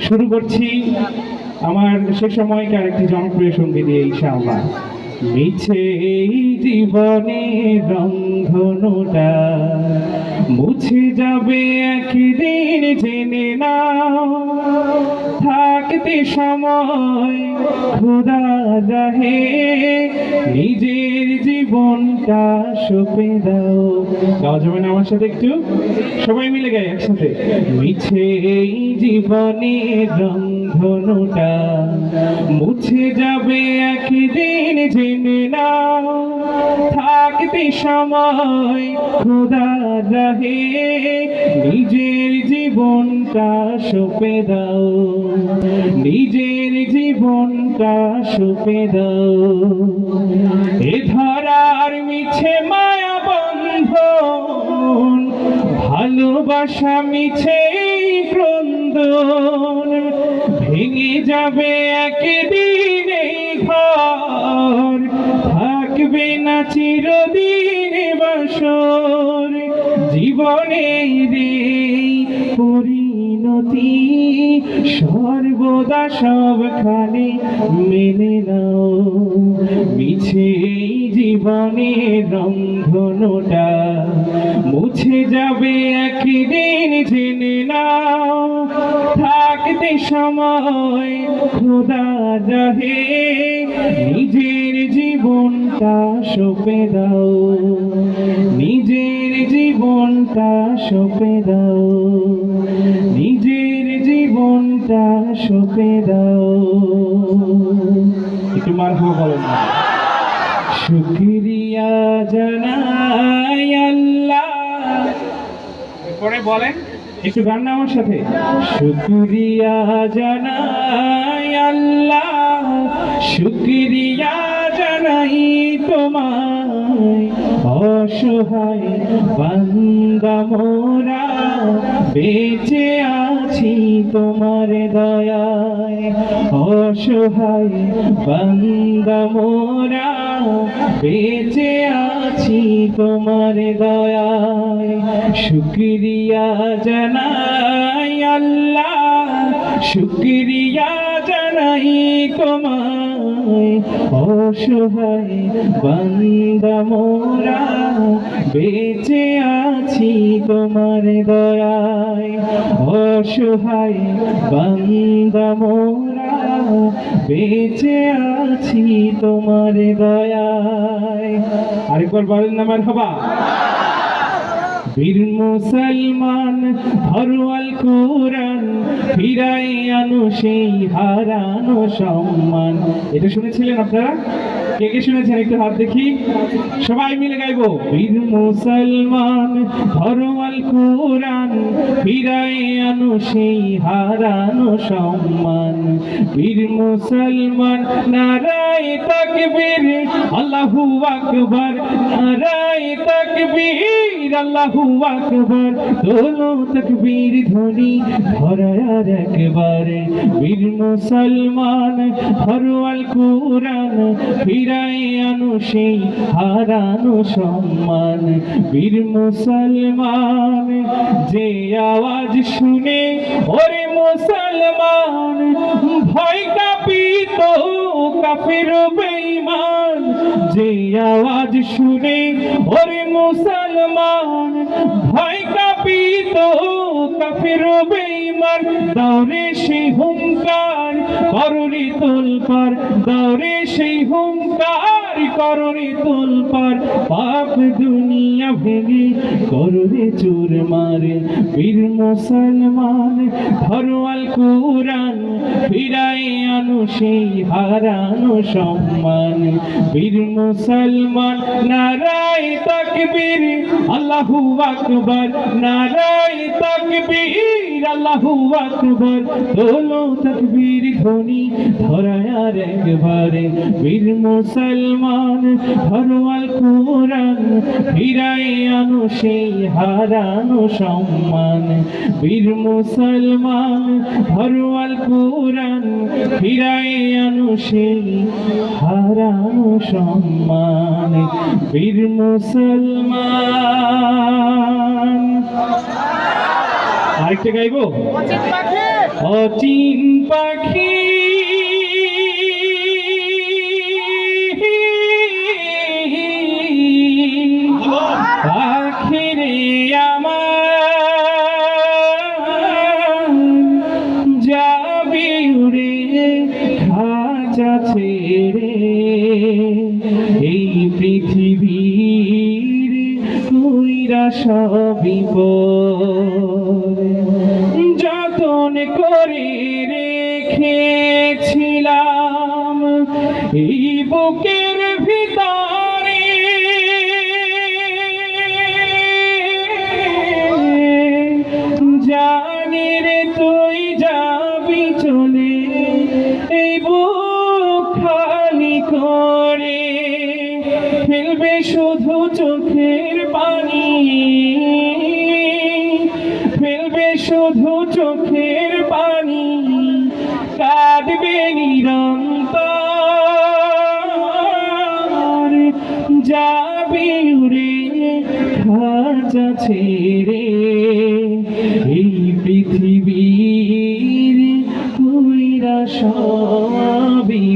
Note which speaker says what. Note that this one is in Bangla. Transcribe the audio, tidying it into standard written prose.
Speaker 1: শুরু করছি আমার সে সময়কার একটি জনপ্রিয় সঙ্গীত দিয়ে ইনশাআল্লাহ। মিছে এই জীবনের রংধনুটা মুছে যাবে একদিন, জেনে নাও। থাকতে সময় খোদা রাহে নিজের জীবনটা সঁপে দাও। গাওয়া যাবে না আমার সাথে একটু? সবাই মিলে গাই একসাথে। মিছে এই জীবনের রংধনুটা মুছে যাবে একদিন, জেনে নাও। থাকতে সময় খোদা রাহে নিজের জীবনটা সঁপে দাও, নিজের জীবনটা সঁপে দাও। এ ধরার মিছে মায়া বন্ধন, ভালোবাসা মিছে ক্রন্দন, ভেঙে যাবে একদিন এই ঘর, থাকবে না চিরদিন বাসর। জীবনের এই পরিণতি সর্বদা সবখানে মেনে নাও। মিছে এই জীবনের রংধনুটা মুছে যাবে একদিন, জেনে নাও। থাকতে সময় খোদা রাহে নিজের জীবনটা সঁপে দাও, নিজের জীবনটা সঁপে দাও, নিজের জীবনটা সঁপে দাও। একটু মারহাবা বলেন না। শুকরিয়া জানাই আল্লাহ। পরে বলেন একটু গান না আমার সাথে। শুকরিয়া জানাই আল্লাহ, শুকরিয়া জানাই তোমায়। অসহায় বান্দা মোরা বেঁচে আছি তোমার দয়ায়। অসহায় বান্দা মোরা বেঁচে আছি তোমার দয়ায়। শুকরিয়া জানাই আল্লাহ, শুকরিয়া জানাই তোমায়। অসহায় বান্দা মোরা বেঁচে আছি তোমার দয়ায়। অসহায় বান্দা মোরা বেঁচে আছি তোমার দয়ায়। আরেকবার বলেন না মারহাবা। বীর মুসলমান ধরো আল কোরআন, ফিরাই আনো সেই হারানো সম্মান। এটা শুনেছিলেন আপনারা? কে কে শুনেছেন একটু হাত দেখি। সবাই মিলে গাইবো। বীর মুসলমান ধরো আল কোরআন, ফিরাই আনো সেই হারানো সম্মান। বীর মুসলমান নারায়ে তাকবীর, আল্লাহু আকবার, নারায়ে তাকবীর, আল্লাহু আকবার। তোলো তাকবীর ধ্বনি ধরার একবারে। বীর মুসলমান ধরো আল কোরআন, ফিরাই আনো সেই হারানো সম্মান। বীর মুসলমান যে আওয়াজ শুনে ওরে মুসলমান ভয় কাঁপিত কাফির বেঈমান। যে আওয়াজ শুনে ওরে মুসলমান ভয় কাঁপিত কাফির বেঈমান। দৌড়ে সেই হুঙ্কার কররে তোলপার, দৌড়ে সেই হুঙ্কার কররে তোলপার। পাপ দুনিয়া ভেঙে কররে চুরমার। বীর মুসলমান ধরো আল কোরআন, ফিরাই আনো সেই হারানো সম্মান। বীর মুসলমান নারায়ে তাকবীর, আল্লাহু আকবার, নারায়ে তাকবীর, আল্লাহু আকবার। তোলো তাকবীর ধ্বনি ধরার একবারে। বীর মুসলমান ধরো আল কোরআন, ফিরাই আনো সেই হারানো সম্মান। বীর মুসলমান ধরো আল কোরআন, ফিরাই আনো সেই হারানো সম্মান। বীর মুসলমান। আরেকটা গাইবো। অচিন পাখি পাখিরে আমার যাবি উড়ে খাঁচা ছেড়ে এই পৃথিবীর কইরা সবই যতন করে রেখেছিলাম এই বুকের ভিতরে জানি রে তুই যাবি চলে এই বুক খালি করে ফেলবে শুধু চোখের পানি ফেলবে শুধু চোখের পানি কাঁদবে নিরন্তর যাবি উড়ে খাঁচা ছেড়ে এই পৃথিবীর কইরা সবই